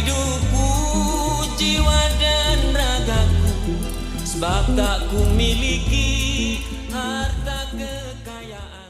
hidupku, jiwa dan ragaku, sebab tak ku miliki harta kekayaan.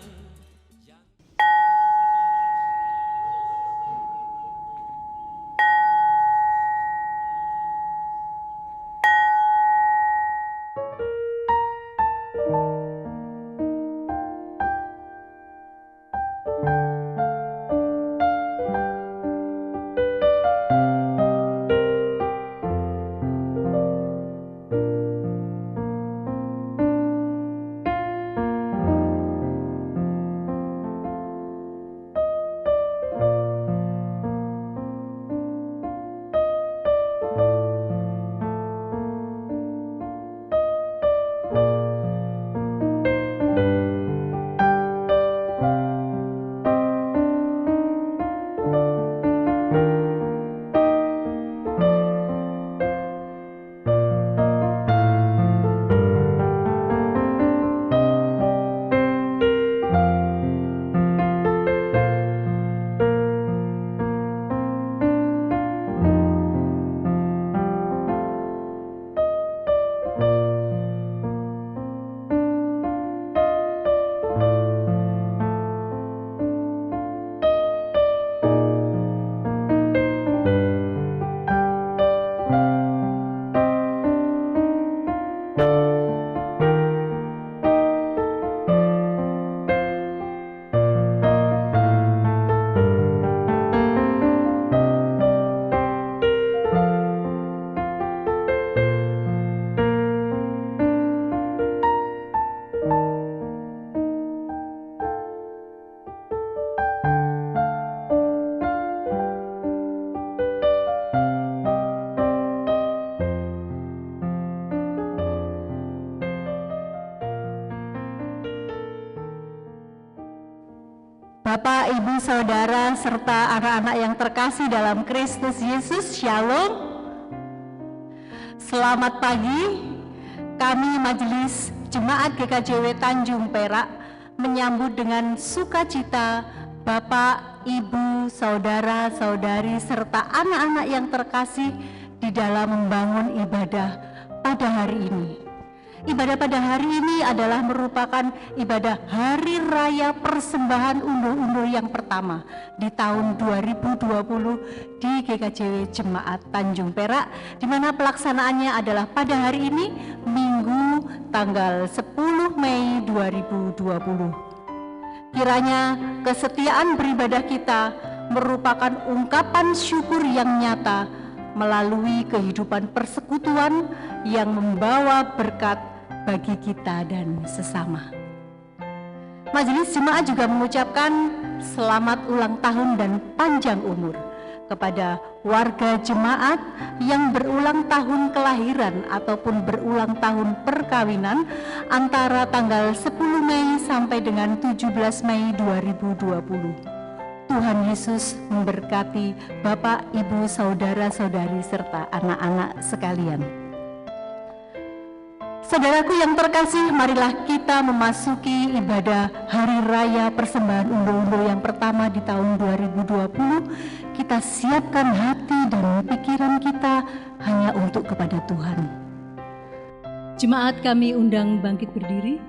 Bapak, Ibu, Saudara, serta anak-anak yang terkasih dalam Kristus Yesus, Shalom. Selamat pagi. Kami Majelis Jemaat GKJW Tanjung Perak menyambut dengan sukacita Bapak, Ibu, Saudara, Saudari, serta anak-anak yang terkasih di dalam membangun ibadah pada hari ini. Ibadah pada hari ini adalah merupakan ibadah Hari Raya Persembahan Undur-undur yang pertama di tahun 2020 di GKJW Jemaat Tanjung Perak, di mana pelaksanaannya adalah pada hari ini, Minggu tanggal 10 Mei 2020. Kiranya kesetiaan beribadah kita merupakan ungkapan syukur yang nyata melalui kehidupan persekutuan yang membawa berkat bagi kita dan sesama. Majelis Jemaat juga mengucapkan selamat ulang tahun dan panjang umur kepada warga jemaat yang berulang tahun kelahiran ataupun berulang tahun perkawinan antara tanggal 10 Mei sampai dengan 17 Mei 2020. Tuhan Yesus memberkati Bapak, Ibu, Saudara-saudari, serta anak-anak sekalian. Saudaraku yang terkasih, marilah kita memasuki ibadah Hari Raya Persembahan Undur-undur yang pertama di tahun 2020. Kita siapkan hati dan pikiran kita hanya untuk kepada Tuhan. Jemaat kami undang bangkit berdiri.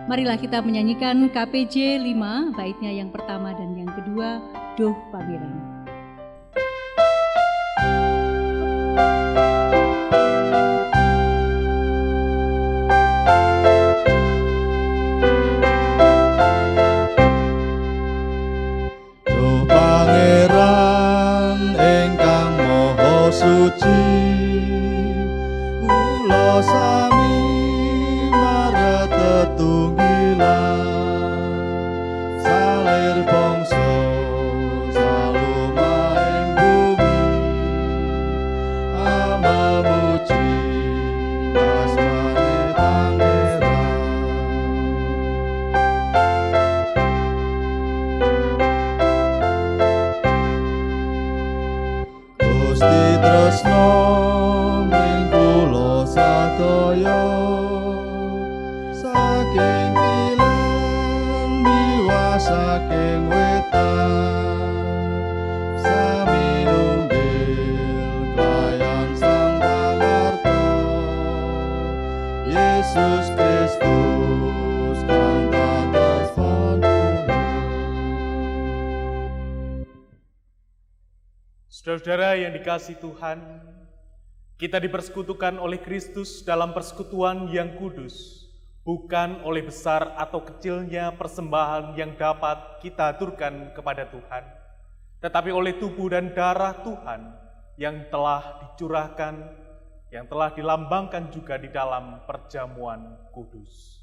Marilah kita menyanyikan KPJ 5, baitnya yang pertama dan yang kedua, Doh Pameran. Doh Pangeran ingkang Maha Suci, kula sami marang tetunggilan salir bangsa salumaing bumi, amamuji asmane Pangeran. Gusti tresno ning kula sadaya, saking kileng miwah saking wetan, sami Saudara yang dikasihi Tuhan, kita dipersekutukan oleh Kristus dalam persekutuan yang kudus, bukan oleh besar atau kecilnya persembahan yang dapat kita aturkan kepada Tuhan, tetapi oleh tubuh dan darah Tuhan yang telah dicurahkan, yang telah dilambangkan juga di dalam perjamuan kudus.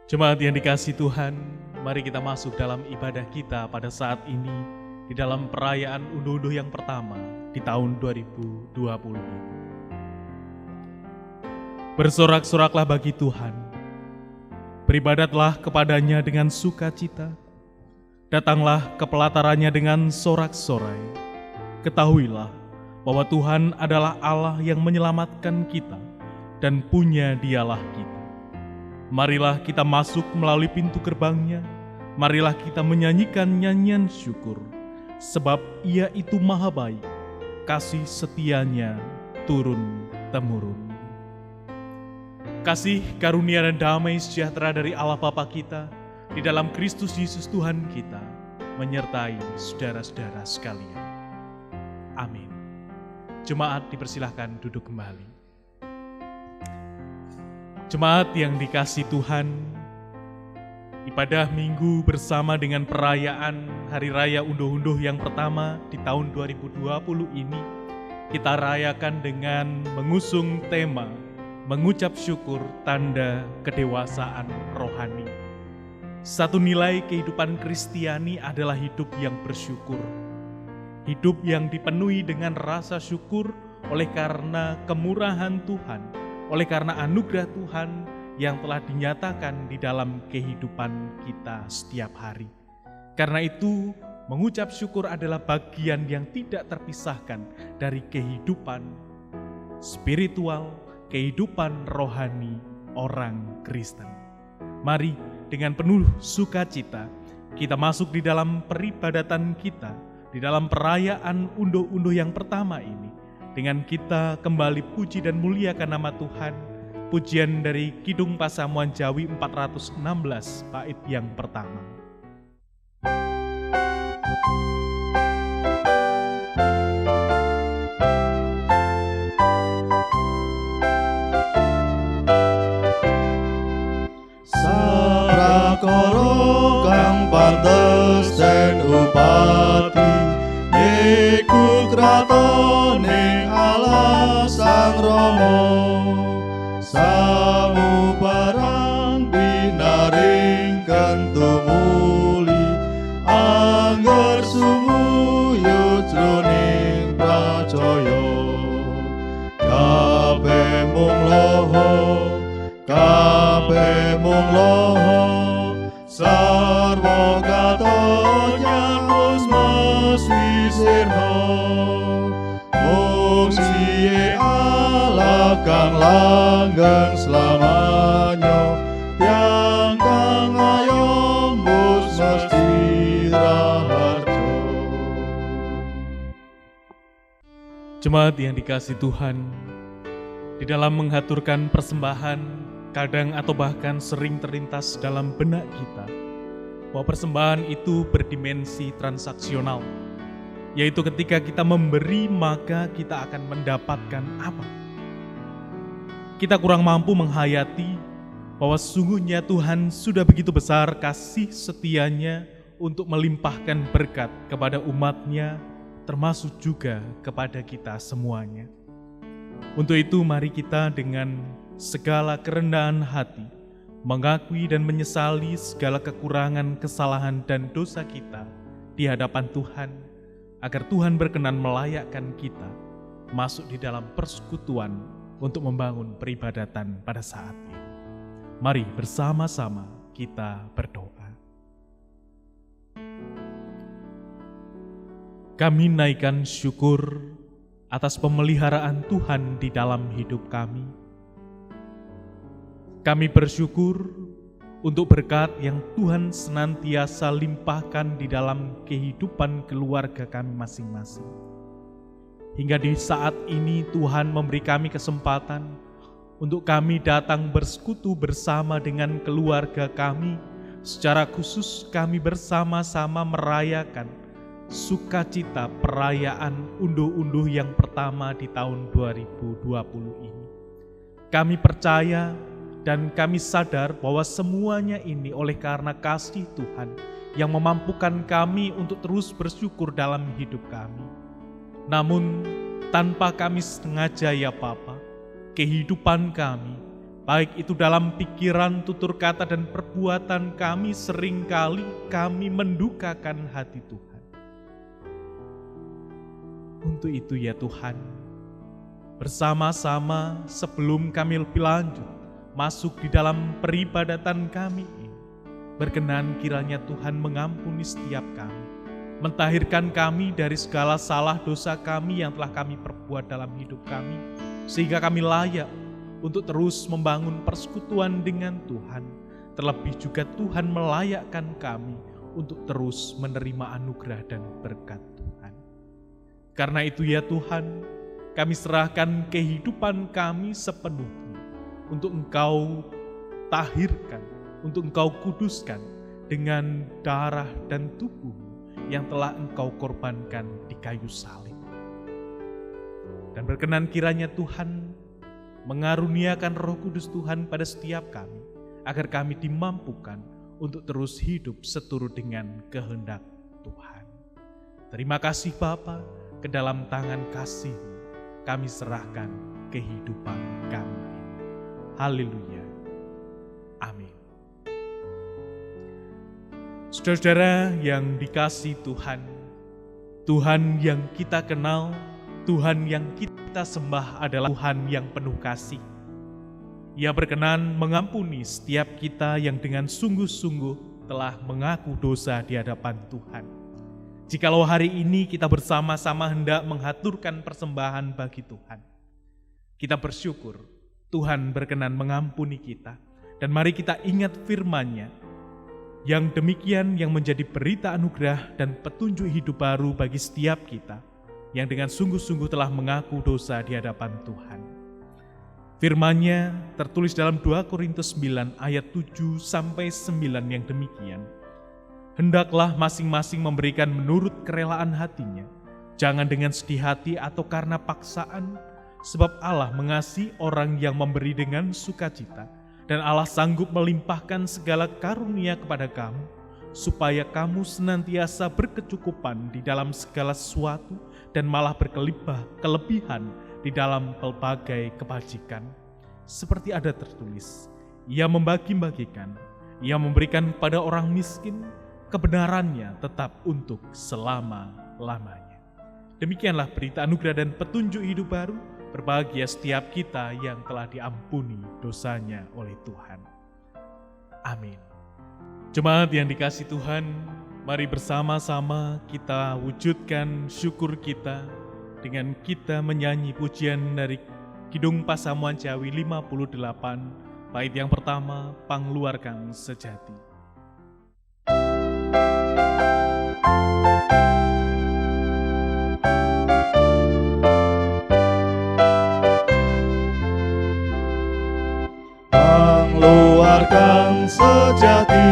Jemaat yang dikasihi Tuhan, mari kita masuk dalam ibadah kita pada saat ini di dalam perayaan unduh-unduh yang pertama di tahun 2020 ini. Bersorak-soraklah bagi Tuhan, beribadatlah kepadanya dengan sukacita, datanglah ke pelatarannya dengan sorak-sorai. Ketahuilah bahwa Tuhan adalah Allah yang menyelamatkan kita dan punya Dialah kita. Marilah kita masuk melalui pintu gerbangnya, marilah kita menyanyikan nyanyian syukur, sebab Ia itu maha baik, kasih setianya turun-temurun. Kasih, karunia dan damai sejahtera dari Allah Bapa kita, di dalam Kristus Yesus Tuhan kita, menyertai saudara-saudara sekalian. Amin. Jemaat dipersilahkan duduk kembali. Jemaat yang dikasihi Tuhan, ibadah minggu bersama dengan perayaan Hari Raya Unduh-Unduh yang pertama di tahun 2020 ini, kita rayakan dengan mengusung tema mengucap syukur tanda kedewasaan rohani. Satu nilai kehidupan Kristiani adalah hidup yang bersyukur. Hidup yang dipenuhi dengan rasa syukur oleh karena kemurahan Tuhan, oleh karena anugerah Tuhan yang telah dinyatakan di dalam kehidupan kita setiap hari. Karena itu, mengucap syukur adalah bagian yang tidak terpisahkan dari kehidupan spiritual, kehidupan rohani orang Kristen. Mari dengan penuh sukacita kita masuk di dalam peribadatan kita, di dalam perayaan unduh-unduh yang pertama ini, dengan kita kembali puji dan muliakan nama Tuhan. Pujian dari Kidung Pasamuan Jawi 416 bait yang pertama. Saprakara kang pantes den upati, iku kratoning Allah Sang Rama. Samubarang binaringken tumuli, angger sumuyut jroning pracaya. Kabeh mung loho, kabeh mung loho, sarwa katonyan wis meswisirna. Mung siye Allah kang langgeng selamanya, tiang kang ayom mus mesti raharjo. Jemaat yang dikasihi Tuhan, di dalam menghaturkan persembahan, kadang atau bahkan sering terlintas dalam benak kita bahwa persembahan itu berdimensi transaksional, yaitu ketika kita memberi maka kita akan mendapatkan apa. kita kurang mampu menghayati bahwa sungguhnya Tuhan sudah begitu besar kasih setianya untuk melimpahkan berkat kepada umat-Nya, termasuk juga kepada kita semuanya. Untuk itu mari kita dengan segala kerendahan hati mengakui dan menyesali segala kekurangan, kesalahan, dan dosa kita di hadapan Tuhan, agar Tuhan berkenan melayakkan kita masuk di dalam persekutuan untuk membangun peribadatan pada saat ini. Mari bersama-sama kita berdoa. Kami naikkan syukur atas pemeliharaan Tuhan di dalam hidup kami. Kami bersyukur untuk berkat yang Tuhan senantiasa limpahkan di dalam kehidupan keluarga kami masing-masing. Hingga di saat ini Tuhan memberi kami kesempatan untuk kami datang bersekutu bersama dengan keluarga kami. Secara khusus kami bersama-sama merayakan sukacita perayaan unduh-unduh yang pertama di tahun 2020 ini. Kami percaya dan kami sadar bahwa semuanya ini oleh karena kasih Tuhan yang memampukan kami untuk terus bersyukur dalam hidup kami. Namun tanpa kami sengaja ya Bapa, kehidupan kami, baik itu dalam pikiran, tutur kata, dan perbuatan kami, seringkali kami mendukakan hati Tuhan. Untuk itu ya Tuhan, bersama-sama sebelum kami lebih lanjut masuk di dalam peribadatan kami ini, berkenan kiranya Tuhan mengampuni setiap kami, mentahirkan kami dari segala salah dosa kami yang telah kami perbuat dalam hidup kami, sehingga kami layak untuk terus membangun persekutuan dengan Tuhan. Terlebih juga Tuhan melayakkan kami untuk terus menerima anugerah dan berkat Tuhan. Karena itu ya Tuhan, kami serahkan kehidupan kami sepenuhnya untuk Engkau tahirkan, untuk Engkau kuduskan dengan darah dan tubuh yang telah Engkau korbankan di kayu salib. Dan berkenan kiranya Tuhan mengaruniakan Roh Kudus Tuhan pada setiap kami, agar kami dimampukan untuk terus hidup seturut dengan kehendak Tuhan. Terima kasih Bapa, ke dalam tangan kasih-Mu kami serahkan kehidupan kami. Haleluya. Amin. Saudara-saudara yang dikasihi Tuhan, Tuhan yang kita kenal, Tuhan yang kita sembah adalah Tuhan yang penuh kasih. Ia berkenan mengampuni setiap kita yang dengan sungguh-sungguh telah mengaku dosa di hadapan Tuhan. Jikalau hari ini kita bersama-sama hendak menghaturkan persembahan bagi Tuhan, kita bersyukur Tuhan berkenan mengampuni kita. Dan mari kita ingat firman-Nya yang demikian, yang menjadi berita anugerah dan petunjuk hidup baru bagi setiap kita yang dengan sungguh-sungguh telah mengaku dosa di hadapan Tuhan. Firman-Nya tertulis dalam 2 Korintus 9 ayat 7-9 yang demikian. Hendaklah masing-masing memberikan menurut kerelaan hatinya, jangan dengan sedih hati atau karena paksaan, sebab Allah mengasihi orang yang memberi dengan sukacita, dan Allah sanggup melimpahkan segala karunia kepada kamu, supaya kamu senantiasa berkecukupan di dalam segala sesuatu dan malah berkelebihan di dalam pelbagai kebajikan. Seperti ada tertulis, Ia membagi-bagikan, Ia memberikan kepada orang miskin, kebenarannya tetap untuk selama-lamanya. Demikianlah berita anugerah dan petunjuk hidup baru. Berbahagia setiap kita yang telah diampuni dosanya oleh Tuhan. Amin. Jemaat yang dikasihi Tuhan, mari bersama-sama kita wujudkan syukur kita dengan kita menyanyi pujian dari Kidung Pasamuan Jawi 58, bait yang pertama, Pangluarkan Sejati. Pangluarkan sejati,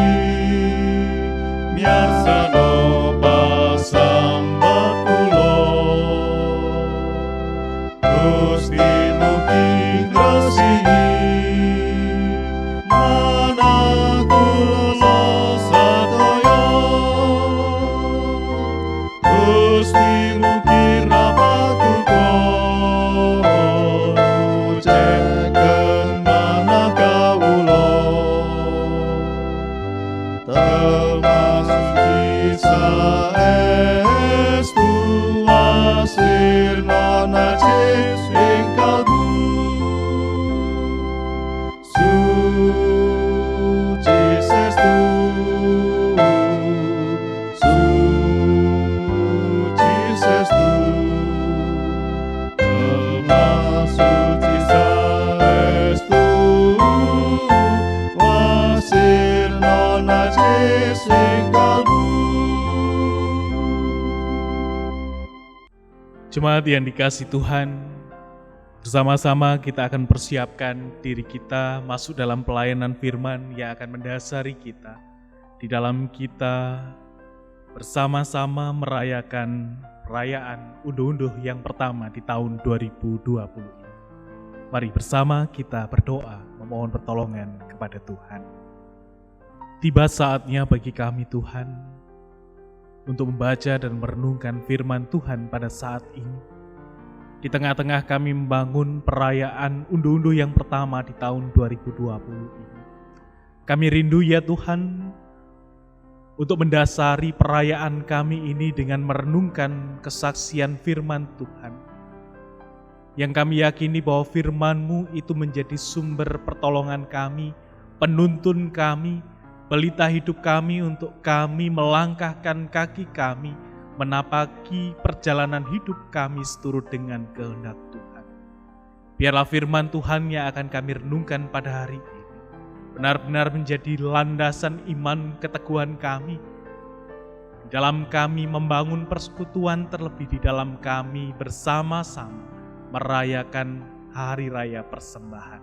miarsano pasambat kulo, Gusti mugi ngasihi ing kalbu. Suci sestu, suci sestu, Bapa suci saestu, wasirna najis ing kalbu. Jemaat yang dikasihi Tuhan, bersama-sama kita akan persiapkan diri kita masuk dalam pelayanan firman yang akan mendasari kita. Di dalam kita bersama-sama merayakan perayaan unduh-unduh yang pertama di tahun 2020 ini. Mari bersama kita berdoa memohon pertolongan kepada Tuhan. Tiba saatnya bagi kami Tuhan, untuk membaca dan merenungkan firman Tuhan pada saat ini. Di tengah-tengah kami membangun perayaan unduh-unduh yang pertama di tahun 2020 ini. Kami rindu ya Tuhan, untuk mendasari perayaan kami ini dengan merenungkan kesaksian firman Tuhan. Yang kami yakini bahwa firman-Mu itu menjadi sumber pertolongan kami, penuntun kami, pelita hidup kami untuk kami melangkahkan kaki kami, menapaki perjalanan hidup kami seturut dengan kehendak Tuhan. Biarlah firman Tuhan yang akan kami renungkan pada hari ini benar-benar menjadi landasan iman keteguhan kami, di dalam kami membangun persekutuan, terlebih di dalam kami bersama-sama merayakan hari raya persembahan.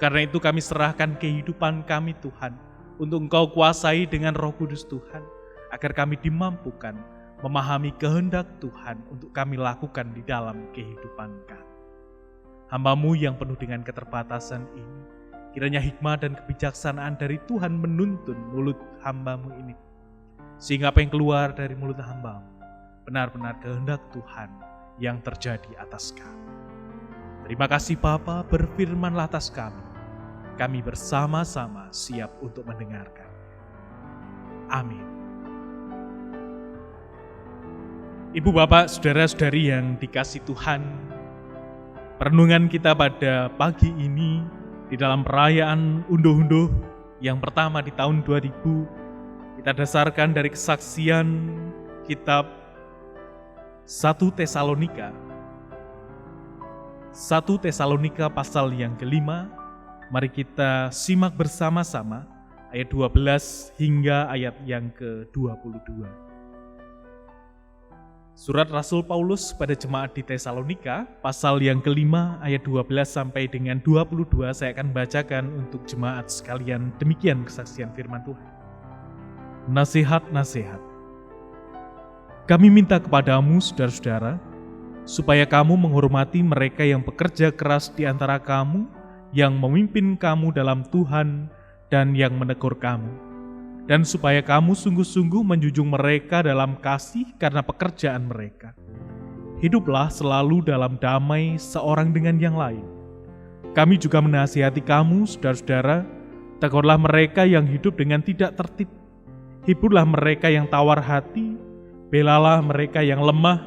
Karena itu kami serahkan kehidupan kami Tuhan, untuk Engkau kuasai dengan Roh Kudus Tuhan, agar kami dimampukan memahami kehendak Tuhan untuk kami lakukan di dalam kehidupan kami. Hamba-Mu yang penuh dengan keterbatasan ini, kiranya hikmat dan kebijaksanaan dari Tuhan menuntun mulut hamba-Mu ini, sehingga apa yang keluar dari mulut hamba-Mu benar-benar kehendak Tuhan yang terjadi atas kami. Terima kasih Bapa, berfirmanlah atas kami. Kami bersama-sama siap untuk mendengarkan. Amin. Ibu bapak, saudara-saudari yang dikasihi Tuhan, perenungan kita pada pagi ini di dalam perayaan unduh-unduh yang pertama di tahun 2000, kita dasarkan dari kesaksian kitab 1 Tesalonika pasal yang kelima. Mari kita simak bersama-sama ayat 12 hingga ayat yang ke-22. Surat Rasul Paulus pada jemaat di Tesalonika, pasal yang kelima ayat 12 sampai dengan 22, saya akan bacakan untuk jemaat sekalian. Demikian kesaksian firman Tuhan. Nasihat-nasihat. Kami minta kepadamu, saudara-saudara, supaya kamu menghormati mereka yang bekerja keras di antara kamu, yang memimpin kamu dalam Tuhan dan yang menegur kamu, dan supaya kamu sungguh-sungguh menjunjung mereka dalam kasih karena pekerjaan mereka. Hiduplah selalu dalam damai seorang dengan yang lain. Kami juga menasihati kamu, saudara-saudara, tegurlah mereka yang hidup dengan tidak tertib, hiburlah mereka yang tawar hati, belalah mereka yang lemah,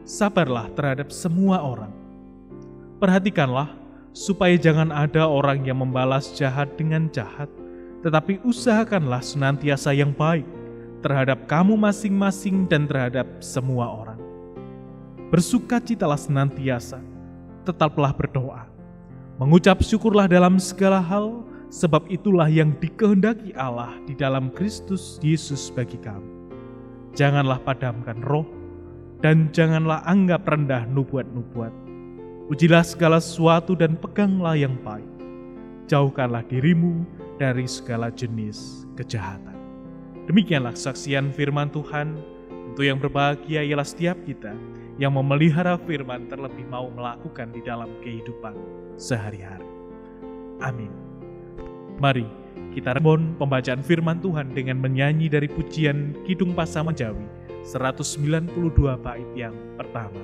sabarlah terhadap semua orang. Perhatikanlah supaya jangan ada orang yang membalas jahat dengan jahat, tetapi usahakanlah senantiasa yang baik terhadap kamu masing-masing dan terhadap semua orang. Bersukacitalah senantiasa, tetaplah berdoa. Mengucap syukurlah dalam segala hal, sebab itulah yang dikehendaki Allah di dalam Kristus Yesus bagi kamu. Janganlah padamkan roh, dan janganlah anggap rendah nubuat-nubuat. Ujilah segala sesuatu dan peganglah yang baik. Jauhkanlah dirimu dari segala jenis kejahatan. Demikianlah kesaksian firman Tuhan. Untuk yang berbahagia ialah setiap kita yang memelihara firman, terlebih mau melakukan di dalam kehidupan sehari-hari. Amin. Mari kita respon pembacaan firman Tuhan dengan menyanyi dari pujian Kidung Pasaman Jawi 192 bait yang pertama.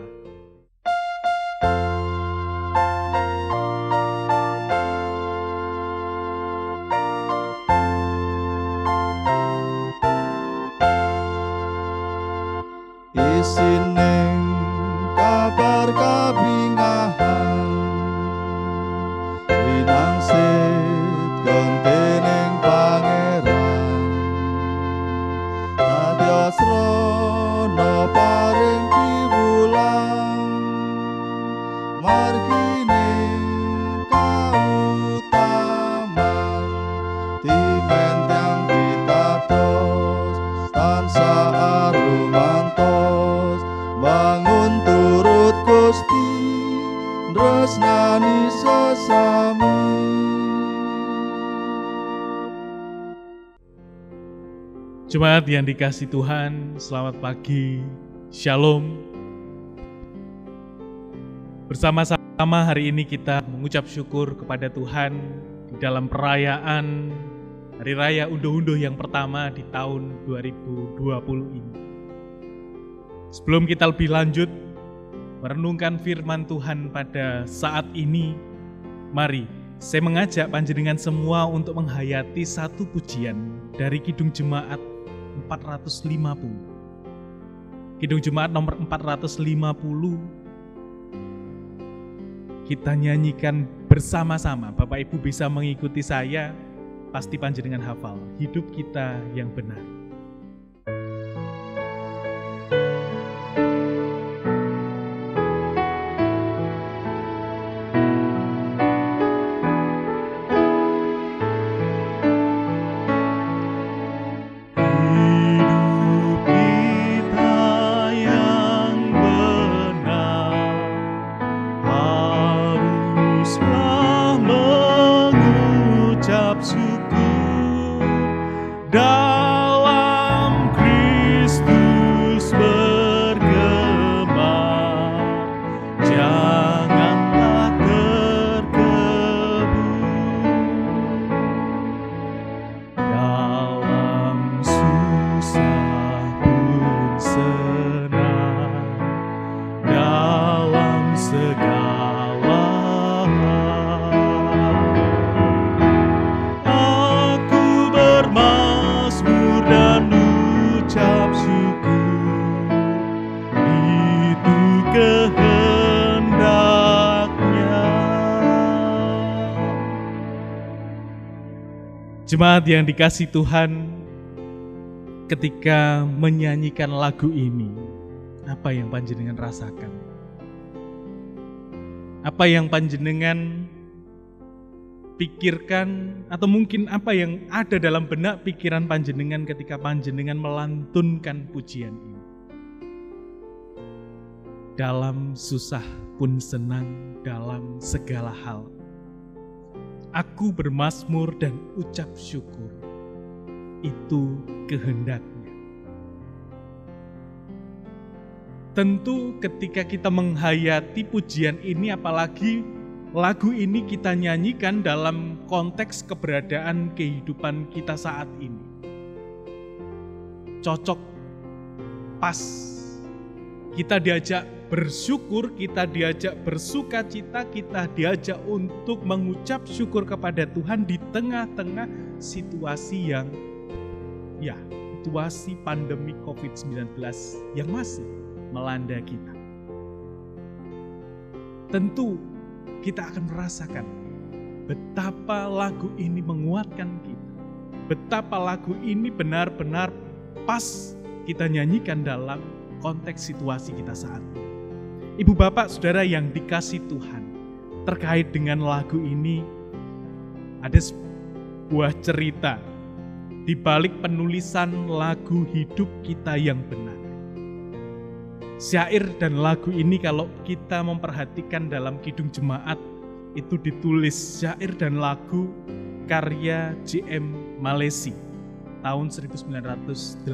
Isining kabar kabing kuasa-Mu. Jemaat yang dikasihi Tuhan, selamat pagi, Shalom. Bersama-sama hari ini kita mengucap syukur kepada Tuhan di dalam perayaan Hari Raya Unduh-Unduh yang pertama di tahun 2020 ini. Sebelum kita lebih lanjut merenungkan firman Tuhan pada saat ini, mari saya mengajak panjenengan semua untuk menghayati satu pujian dari Kidung Jemaat 450. Kidung Jemaat nomor 450 kita nyanyikan bersama-sama. Bapak Ibu bisa mengikuti saya, pasti panjenengan hafal. Hidup kita yang benar. Jemaat yang dikasihi Tuhan, ketika menyanyikan lagu ini, apa yang panjenengan rasakan? Apa yang panjenengan pikirkan, atau mungkin apa yang ada dalam benak pikiran panjenengan ketika panjenengan melantunkan pujian ini? Dalam susah pun senang, dalam segala hal aku bermazmur dan ucap syukur, itu kehendaknya. Tentu ketika kita menghayati pujian ini, apalagi lagu ini kita nyanyikan dalam konteks keberadaan kehidupan kita saat ini, cocok, pas. Kita diajak bersyukur, kita diajak bersuka cita, kita diajak untuk mengucap syukur kepada Tuhan di tengah-tengah situasi yang, situasi pandemi COVID-19 yang masih melanda kita. Tentu kita akan merasakan betapa lagu ini menguatkan kita, betapa lagu ini benar-benar pas kita nyanyikan dalam konteks situasi kita saat ini. Ibu bapak saudara yang dikasihi Tuhan, terkait dengan lagu ini ada sebuah cerita di balik penulisan lagu Hidup Kita Yang Benar. Syair dan lagu ini kalau kita memperhatikan dalam Kidung Jemaat itu ditulis syair dan lagu karya J.M. Malesi tahun 1980.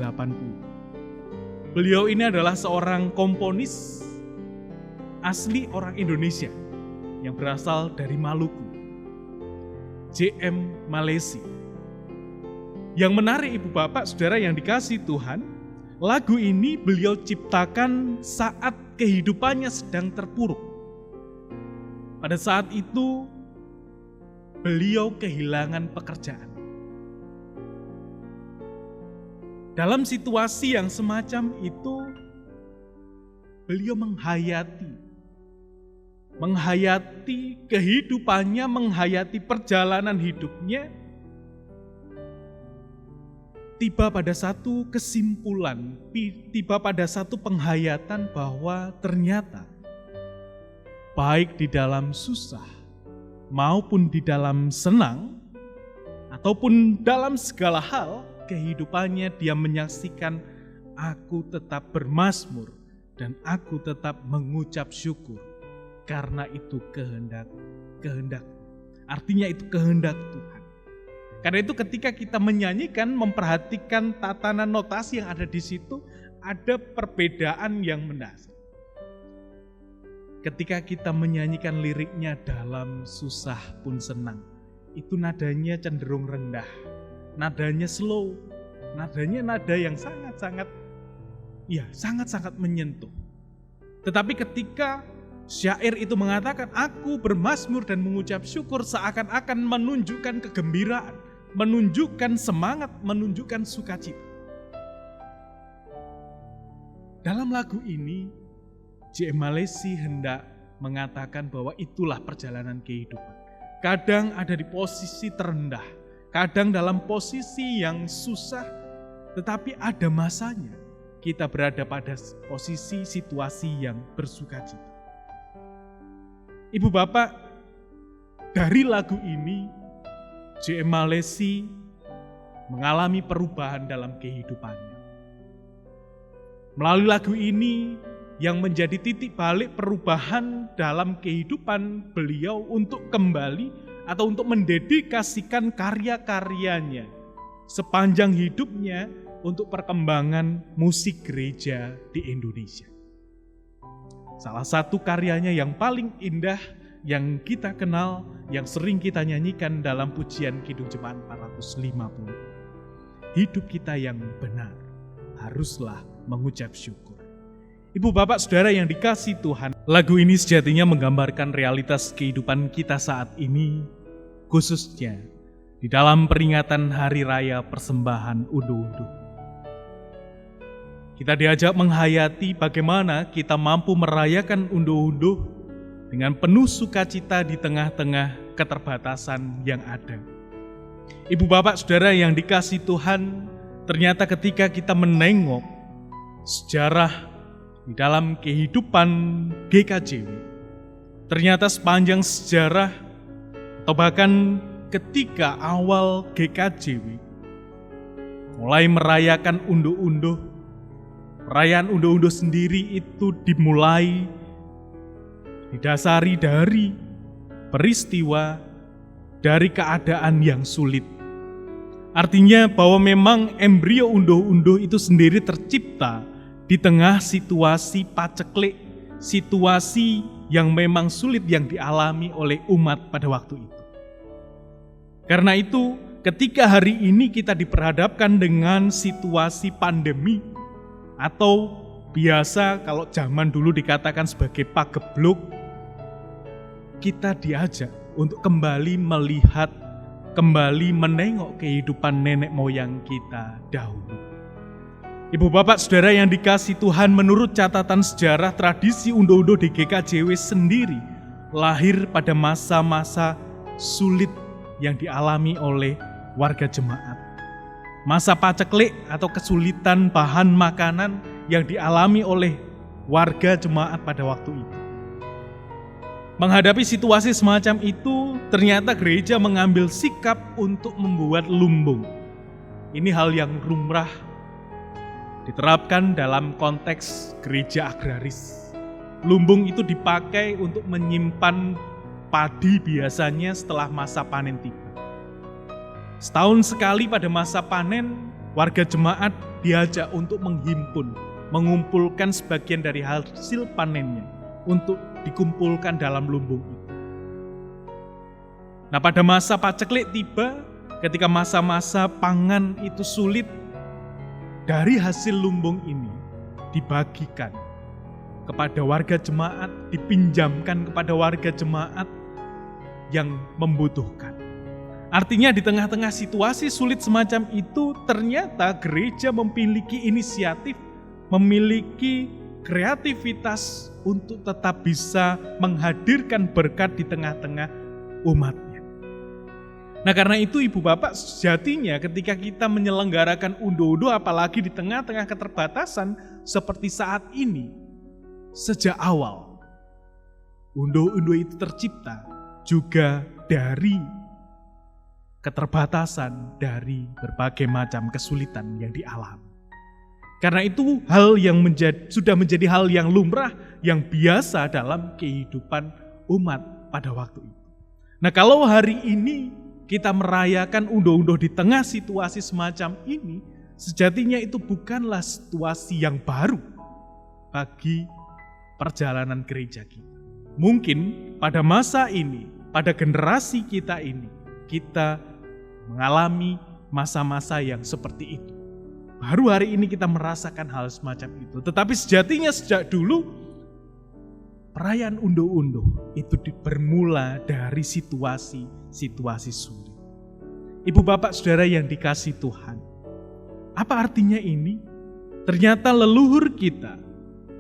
Beliau ini adalah seorang komponis asli orang Indonesia yang berasal dari Maluku, J.M. Malesi. Yang menarik ibu bapak saudara yang dikasihi Tuhan, lagu ini beliau ciptakan saat kehidupannya sedang terpuruk. Pada saat itu beliau kehilangan pekerjaan. Dalam situasi yang semacam itu, beliau menghayati kehidupannya, menghayati perjalanan hidupnya, tiba pada satu kesimpulan, tiba pada satu penghayatan bahwa ternyata baik di dalam susah maupun di dalam senang, ataupun dalam segala hal, kehidupannya dia menyaksikan, aku tetap bermazmur dan aku tetap mengucap syukur karena itu kehendak kehendak. Artinya itu kehendak Tuhan. Karena itu ketika kita menyanyikan, memperhatikan tatanan notasi yang ada di situ, ada perbedaan yang mendasar. Ketika kita menyanyikan liriknya dalam susah pun senang, itu nadanya cenderung rendah, nadanya slow, nadanya nada yang sangat-sangat menyentuh. Tetapi ketika syair itu mengatakan, aku bermazmur dan mengucap syukur, seakan-akan menunjukkan kegembiraan, menunjukkan semangat, menunjukkan sukacita. Dalam lagu ini, J.M. Malaysia hendak mengatakan bahwa itulah perjalanan kehidupan. Kadang ada di posisi terendah, kadang dalam posisi yang susah, tetapi ada masanya kita berada pada posisi situasi yang bersukacita. Ibu bapak, dari lagu ini J.M. Malaysia mengalami perubahan dalam kehidupannya. Melalui lagu ini yang menjadi titik balik perubahan dalam kehidupan beliau untuk kembali atau untuk mendedikasikan karya-karyanya sepanjang hidupnya untuk perkembangan musik gereja di Indonesia. Salah satu karyanya yang paling indah yang kita kenal, yang sering kita nyanyikan dalam pujian Kidung Jemaat 450. Hidup kita yang benar haruslah mengucap syukur. Ibu bapak saudara yang dikasihi Tuhan, lagu ini sejatinya menggambarkan realitas kehidupan kita saat ini, khususnya di dalam peringatan Hari Raya Persembahan Unduh-Unduh. Kita diajak menghayati bagaimana kita mampu merayakan unduh-unduh dengan penuh sukacita di tengah-tengah keterbatasan yang ada. Ibu bapak saudara yang dikasihi Tuhan, ternyata ketika kita menengok sejarah di dalam kehidupan GKJW, ternyata sepanjang sejarah atau bahkan ketika awal GKJW mulai merayakan unduh-unduh, perayaan unduh-unduh sendiri itu dimulai didasari dari peristiwa, dari keadaan yang sulit. Artinya bahwa memang embrio unduh-unduh itu sendiri tercipta di tengah situasi paceklik, situasi yang memang sulit yang dialami oleh umat pada waktu itu. Karena itu, ketika hari ini kita diperhadapkan dengan situasi pandemi, atau biasa kalau zaman dulu dikatakan sebagai pagebluk, kita diajak untuk kembali melihat, kembali menengok kehidupan nenek moyang kita dahulu. Ibu bapak saudara yang dikasihi Tuhan, menurut catatan sejarah, tradisi unduh-unduh di GKJW sendiri lahir pada masa-masa sulit yang dialami oleh warga jemaat. Masa paceklik atau kesulitan bahan makanan yang dialami oleh warga jemaat pada waktu itu. Menghadapi situasi semacam itu, ternyata gereja mengambil sikap untuk membuat lumbung. Ini hal yang lumrah diterapkan dalam konteks gereja agraris. Lumbung itu dipakai untuk menyimpan padi biasanya setelah masa panen tiba. Setahun sekali pada masa panen, warga jemaat diajak untuk menghimpun, mengumpulkan sebagian dari hasil panennya untuk dikumpulkan dalam lumbung itu. Nah, pada masa paceklik tiba, ketika masa-masa pangan itu sulit, dari hasil lumbung ini dibagikan kepada warga jemaat, dipinjamkan kepada warga jemaat yang membutuhkan. Artinya di tengah-tengah situasi sulit semacam itu, ternyata gereja memiliki inisiatif, memiliki kreativitas untuk tetap bisa menghadirkan berkat di tengah-tengah umatnya. Nah, karena itu ibu bapak, sejatinya ketika kita menyelenggarakan unduh-unduh, apalagi di tengah-tengah keterbatasan seperti saat ini, sejak awal unduh-unduh itu tercipta juga dari keterbatasan, dari berbagai macam kesulitan yang dialami. Karena itu hal yang sudah menjadi hal yang lumrah, yang biasa dalam kehidupan umat pada waktu itu. Nah, kalau hari ini kita merayakan unduh-unduh di tengah situasi semacam ini, sejatinya itu bukanlah situasi yang baru bagi perjalanan gereja kita. Mungkin pada masa ini, pada generasi kita ini, kita mengalami masa-masa yang seperti itu. Baru hari ini kita merasakan hal semacam itu. Tetapi sejatinya sejak dulu, perayaan unduh-unduh itu bermula dari situasi-situasi sulit. Ibu bapak saudara yang dikasihi Tuhan, apa artinya ini? Ternyata leluhur kita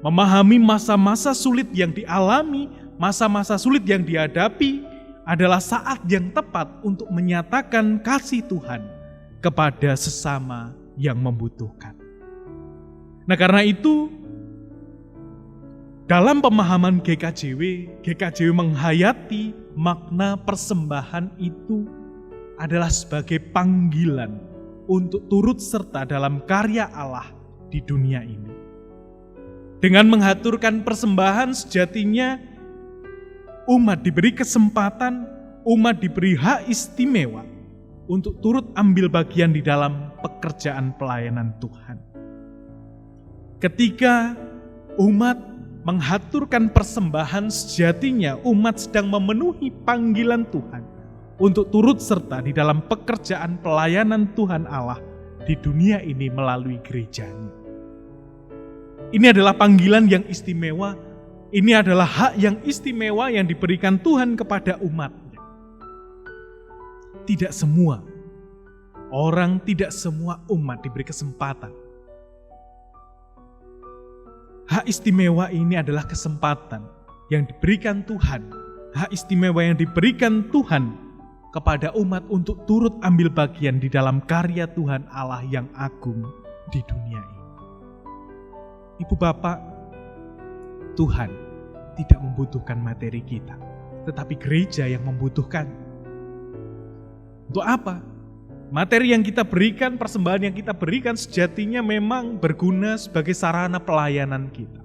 memahami masa-masa sulit yang dialami, masa-masa sulit yang dihadapi adalah saat yang tepat untuk menyatakan kasih Tuhan kepada sesama yang membutuhkan. Nah, karena itu dalam pemahaman GKJW menghayati makna persembahan itu adalah sebagai panggilan untuk turut serta dalam karya Allah di dunia ini. Dengan mengaturkan persembahan, sejatinya umat diberi kesempatan, umat diberi hak istimewa untuk turut ambil bagian di dalam pekerjaan pelayanan Tuhan. Ketika umat mengaturkan persembahan, sejatinya umat sedang memenuhi panggilan Tuhan untuk turut serta di dalam pekerjaan pelayanan Tuhan Allah di dunia ini melalui gerejanya. Ini adalah panggilan yang istimewa, ini adalah hak yang istimewa yang diberikan Tuhan kepada umatnya. Tidak semua orang, tidak semua umat diberi kesempatan. Hak istimewa ini adalah kesempatan yang diberikan Tuhan, hak istimewa yang diberikan Tuhan kepada umat untuk turut ambil bagian di dalam karya Tuhan Allah yang agung di dunia ini. Ibu bapak, Tuhan tidak membutuhkan materi kita, tetapi gereja yang membutuhkan. Untuk apa? Materi yang kita berikan, persembahan yang kita berikan sejatinya memang berguna sebagai sarana pelayanan kita.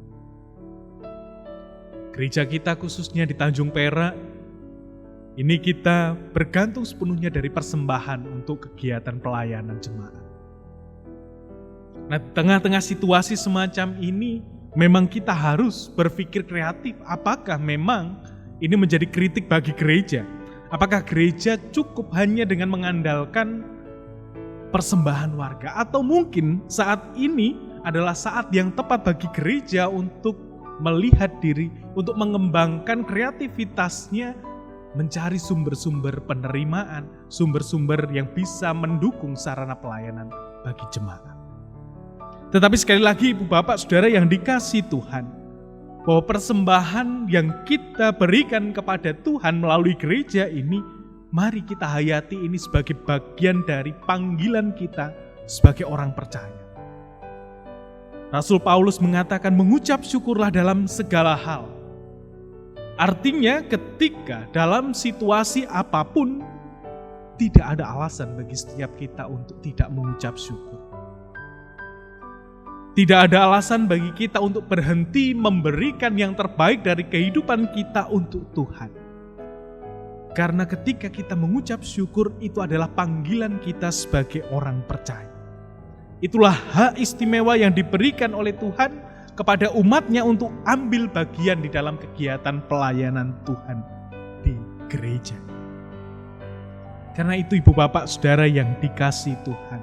Gereja kita khususnya di Tanjung Perak, ini kita bergantung sepenuhnya dari persembahan untuk kegiatan pelayanan jemaat. Nah, di tengah-tengah situasi semacam ini, memang kita harus berpikir kreatif. Apakah memang ini menjadi kritik bagi gereja? Apakah gereja cukup hanya dengan mengandalkan persembahan warga? Atau mungkin saat ini adalah saat yang tepat bagi gereja untuk melihat diri, untuk mengembangkan kreativitasnya, mencari sumber-sumber penerimaan, sumber-sumber yang bisa mendukung sarana pelayanan bagi jemaat. Tetapi sekali lagi ibu bapak saudara yang dikasihi Tuhan, bahwa persembahan yang kita berikan kepada Tuhan melalui gereja ini, mari kita hayati ini sebagai bagian dari panggilan kita sebagai orang percaya. Rasul Paulus mengatakan mengucap syukurlah dalam segala hal. Artinya ketika dalam situasi apapun, tidak ada alasan bagi setiap kita untuk tidak mengucap syukur. Tidak ada alasan bagi kita untuk berhenti memberikan yang terbaik dari kehidupan kita untuk Tuhan. Karena ketika kita mengucap syukur, itu adalah panggilan kita sebagai orang percaya. Itulah hak istimewa yang diberikan oleh Tuhan kepada umatnya untuk ambil bagian di dalam kegiatan pelayanan Tuhan di gereja. Karena itu ibu bapak saudara yang dikasihi Tuhan,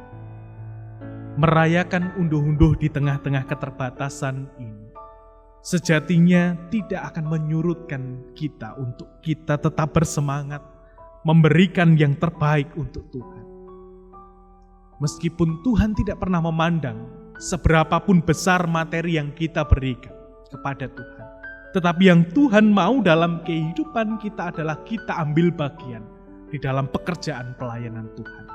merayakan unduh-unduh di tengah-tengah keterbatasan ini sejatinya tidak akan menyurutkan kita untuk kita tetap bersemangat memberikan yang terbaik untuk Tuhan. Meskipun Tuhan tidak pernah memandang seberapapun besar materi yang kita berikan kepada Tuhan, tetapi yang Tuhan mau dalam kehidupan kita adalah kita ambil bagian di dalam pekerjaan pelayanan Tuhan.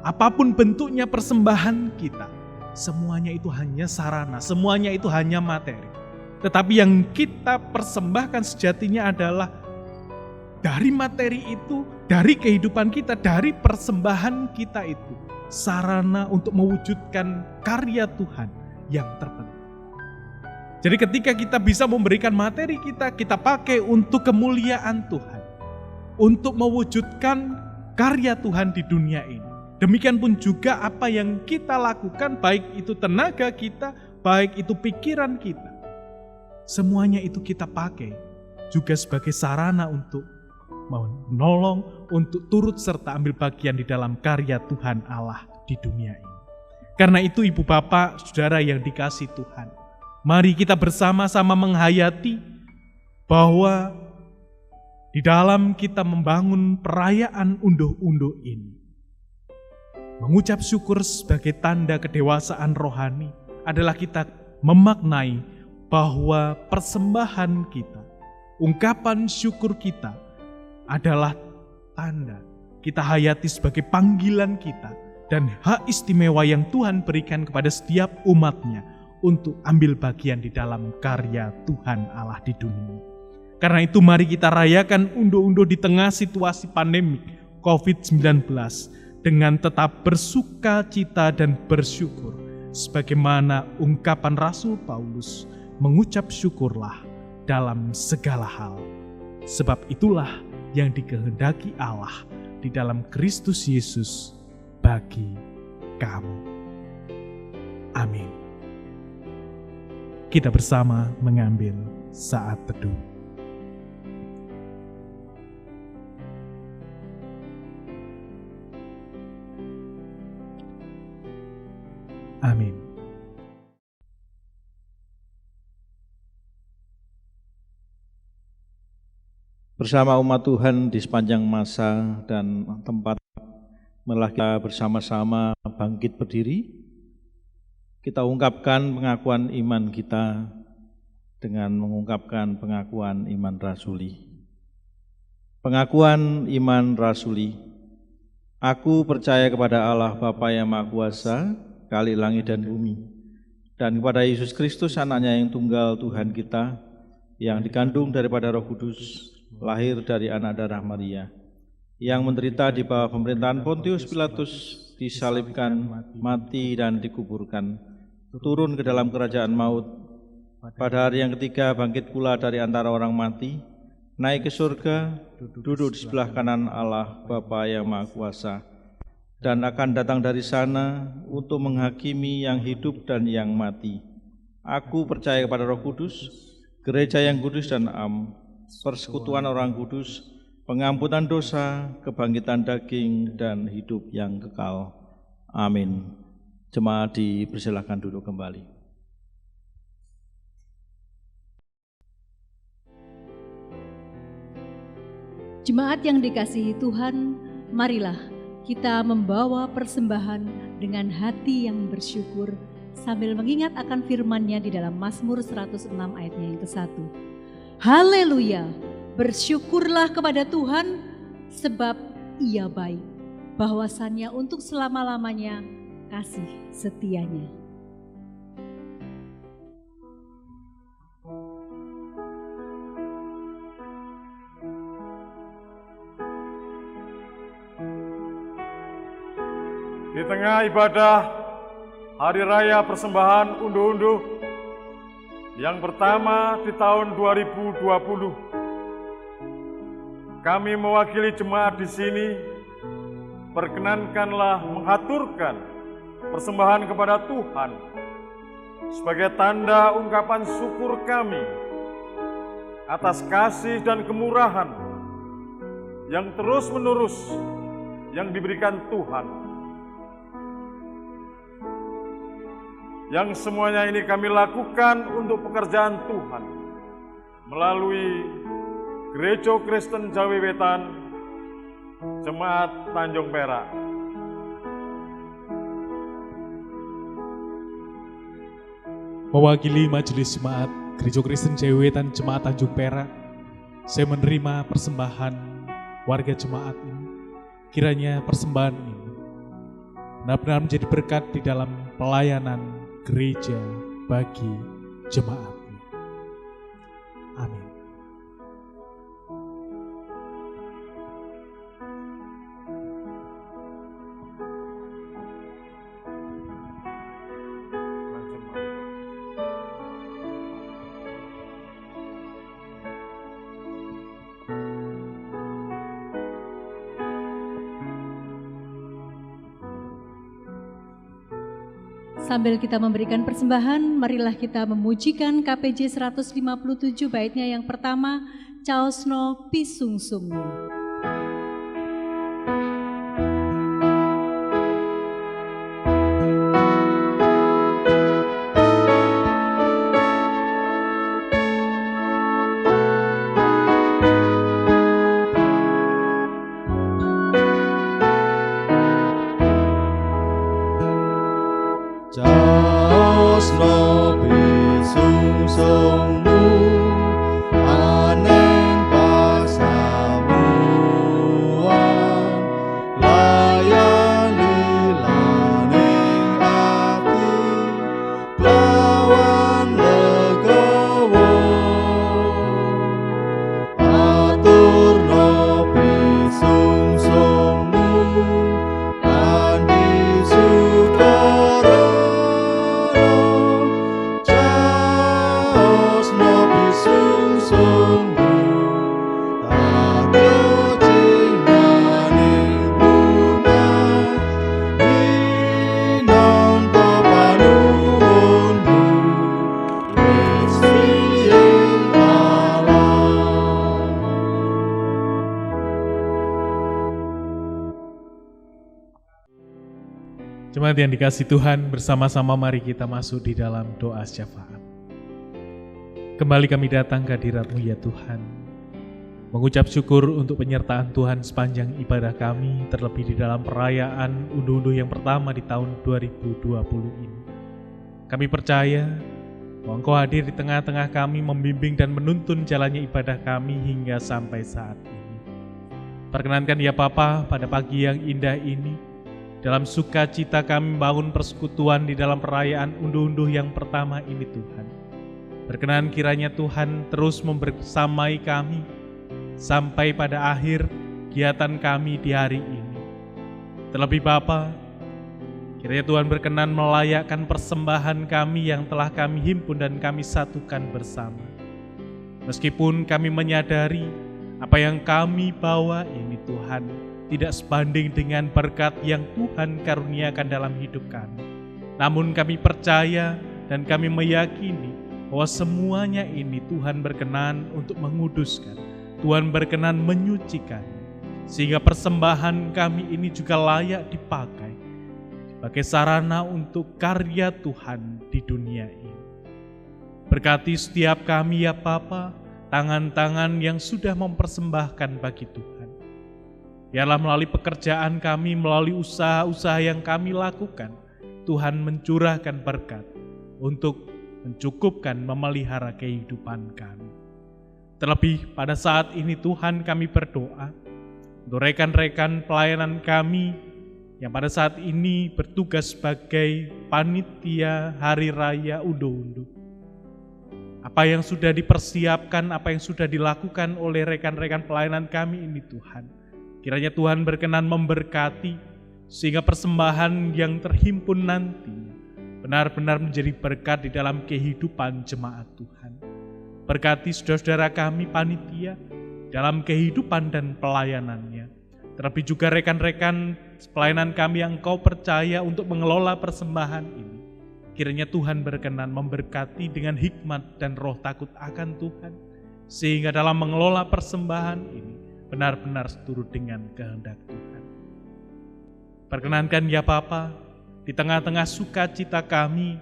Apapun bentuknya persembahan kita, semuanya itu hanya sarana, semuanya itu hanya materi. Tetapi yang kita persembahkan sejatinya adalah dari materi itu, dari kehidupan kita, dari persembahan kita itu, sarana untuk mewujudkan karya Tuhan yang terpenting. Jadi ketika kita bisa memberikan materi kita pakai untuk kemuliaan Tuhan. untuk mewujudkan karya Tuhan di dunia ini. Demikian pun juga apa yang kita lakukan, baik itu tenaga kita, baik itu pikiran kita. Semuanya itu kita pakai juga sebagai sarana untuk menolong, untuk turut serta ambil bagian di dalam karya Tuhan Allah di dunia ini. Karena itu ibu bapak, saudara yang dikasihi Tuhan, mari kita bersama-sama menghayati bahwa di dalam kita membangun perayaan unduh-unduh ini, mengucap syukur sebagai tanda kedewasaan rohani adalah kita memaknai bahwa persembahan kita, ungkapan syukur kita adalah tanda kita hayati sebagai panggilan kita dan hak istimewa yang Tuhan berikan kepada setiap umatnya untuk ambil bagian di dalam karya Tuhan Allah di dunia. Karena itu mari kita rayakan unduh-unduh di tengah situasi pandemik COVID-19 dengan tetap bersuka cita dan bersyukur, sebagaimana ungkapan Rasul Paulus, mengucap syukurlah dalam segala hal. Sebab itulah yang dikehendaki Allah di dalam Kristus Yesus bagi kamu. Amin. Kita bersama mengambil saat teduh. Amin. Bersama umat Tuhan di sepanjang masa dan tempat, marilah kita bersama-sama bangkit berdiri. Kita ungkapkan pengakuan iman kita dengan mengungkapkan pengakuan iman rasuli. Pengakuan iman rasuli. Aku percaya kepada Allah Bapa yang Maha Kuasa, Khalik langit dan bumi, dan kepada Yesus Kristus anaknya yang tunggal Tuhan kita, yang dikandung daripada Roh Kudus, lahir dari anak darah Maria, yang menderita di bawah pemerintahan Pontius Pilatus, disalibkan, mati dan dikuburkan, turun ke dalam kerajaan maut, pada hari yang ketiga bangkit pula dari antara orang mati, naik ke surga, duduk di sebelah kanan Allah Bapa yang Maha Kuasa, dan akan datang dari sana untuk menghakimi yang hidup dan yang mati. Aku percaya kepada Roh Kudus, gereja yang kudus dan am, persekutuan orang kudus, pengampunan dosa, kebangkitan daging, dan hidup yang kekal. Amin. Jemaat dipersilakan duduk kembali. Jemaat yang dikasihi Tuhan, marilah kita membawa persembahan dengan hati yang bersyukur sambil mengingat akan firman-Nya di dalam Mazmur 106 ayatnya yang ke-1. Haleluya, bersyukurlah kepada Tuhan sebab Ia baik, bahwasannya untuk selama-lamanya kasih setianya. Di tengah ibadah Hari Raya Persembahan Unduh-Unduh yang pertama di tahun 2020, kami mewakili jemaat di sini, perkenankanlah menghaturkan persembahan kepada Tuhan sebagai tanda ungkapan syukur kami atas kasih dan kemurahan yang terus-menerus yang diberikan Tuhan. Yang semuanya ini kami lakukan untuk pekerjaan Tuhan melalui Gereja Kristen Jawi Wetan, Jemaat Tanjung Perak. Mewakili Majelis Jemaat Gereja Kristen Jawi Wetan Jemaat Tanjung Perak, saya menerima persembahan warga jemaat ini. Kiranya persembahan ini benar-benar menjadi berkat di dalam pelayanan gereja bagi jemaatnya. Amin. Sambil kita memberikan persembahan, marilah kita memujikan KPJ 157 baitnya yang pertama, Caosno Pisungsungmu. Caosno pisungsungmu aneng pasamuan layani laning ati lawan legowo aturno pisungsungmu kanthi sukara Jemaat yang dikasih Tuhan, bersama-sama mari kita masuk di dalam doa syafaat. Kembali kami datang ke hadirat-Mu ya Tuhan, mengucap syukur untuk penyertaan Tuhan sepanjang ibadah kami, terlebih di dalam perayaan unduh-unduh yang pertama di tahun 2020 ini. Kami percaya bahwa Engkau hadir di tengah-tengah kami, membimbing dan menuntun jalannya ibadah kami hingga sampai saat ini. Perkenankan ya Bapa, pada pagi yang indah ini, dalam sukacita kami membangun persekutuan di dalam perayaan unduh-unduh yang pertama ini Tuhan. Berkenan kiranya Tuhan terus membersamai kami sampai pada akhir kegiatan kami di hari ini. Terlebih Bapa, kiranya Tuhan berkenan melayakkan persembahan kami yang telah kami himpun dan kami satukan bersama. Meskipun kami menyadari apa yang kami bawa ini Tuhan tidak sebanding dengan berkat yang Tuhan karuniakan dalam hidup kami. Namun kami percaya dan kami meyakini bahwa semuanya ini Tuhan berkenan untuk menguduskan, Tuhan berkenan menyucikan, sehingga persembahan kami ini juga layak dipakai sebagai sarana untuk karya Tuhan di dunia ini. Berkati setiap kami ya Bapa, tangan-tangan yang sudah mempersembahkan bagi Tuhan. Biarlah melalui pekerjaan kami, melalui usaha-usaha yang kami lakukan, Tuhan mencurahkan berkat untuk mencukupkan, memelihara kehidupan kami. Terlebih pada saat ini Tuhan kami berdoa untuk rekan-rekan pelayanan kami yang pada saat ini bertugas sebagai panitia Hari Raya Unduh-Unduh. Apa yang sudah dipersiapkan, apa yang sudah dilakukan oleh rekan-rekan pelayanan kami ini Tuhan, kiranya Tuhan berkenan memberkati sehingga persembahan yang terhimpun nanti benar-benar menjadi berkat di dalam kehidupan jemaat Tuhan. Berkati saudara-saudara kami panitia dalam kehidupan dan pelayanannya. Terlebih juga rekan-rekan pelayanan kami yang Engkau percaya untuk mengelola persembahan ini. Kiranya Tuhan berkenan memberkati dengan hikmat dan roh takut akan Tuhan, sehingga dalam mengelola persembahan ini benar-benar seturut dengan kehendak Tuhan. Perkenankan ya Bapa, di tengah-tengah sukacita kami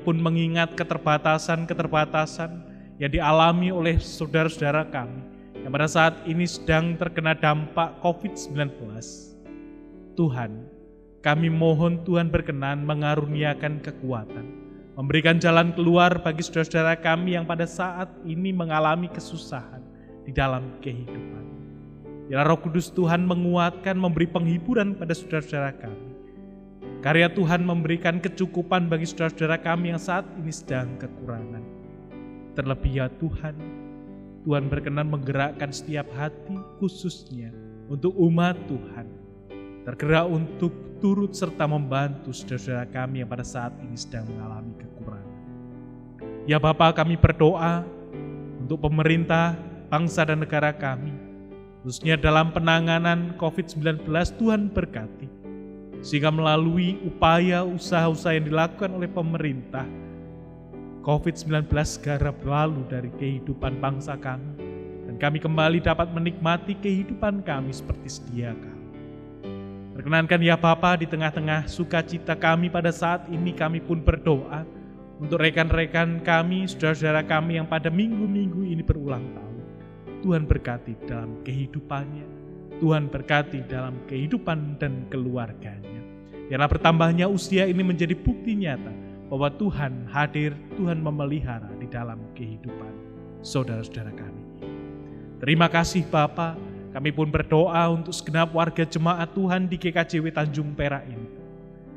pun mengingat keterbatasan-keterbatasan yang dialami oleh saudara-saudara kami yang pada saat ini sedang terkena dampak COVID-19. Tuhan, kami mohon Tuhan berkenan mengaruniakan kekuatan, memberikan jalan keluar bagi saudara-saudara kami yang pada saat ini mengalami kesusahan di dalam kehidupan. Biarlah Roh Kudus Tuhan menguatkan, memberi penghiburan pada saudara-saudara kami. Karya Tuhan memberikan kecukupan bagi saudara-saudara kami yang saat ini sedang kekurangan. Terlebih ya Tuhan, Tuhan berkenan menggerakkan setiap hati khususnya untuk umat Tuhan, tergerak untuk turut serta membantu saudara-saudara kami yang pada saat ini sedang mengalami kekurangan. Ya Bapa, kami berdoa untuk pemerintah, bangsa dan negara kami, khususnya dalam penanganan COVID-19, Tuhan berkati. sehingga melalui upaya usaha-usaha yang dilakukan oleh pemerintah, COVID-19 segera berlalu dari kehidupan bangsa kami, dan kami kembali dapat menikmati kehidupan kami seperti sedia kala. Perkenankan ya Bapa, di tengah-tengah sukacita kami pada saat ini kami pun berdoa untuk rekan-rekan kami, saudara-saudara kami yang pada minggu-minggu ini berulang tahun. Tuhan berkati dalam kehidupannya, Tuhan berkati dalam kehidupan dan keluarganya. Biarlah bertambahnya usia ini menjadi bukti nyata bahwa Tuhan hadir, Tuhan memelihara di dalam kehidupan saudara-saudara kami. Terima kasih Bapa. Kami pun berdoa untuk segenap warga jemaat Tuhan di GKJW Tanjung Perak ini.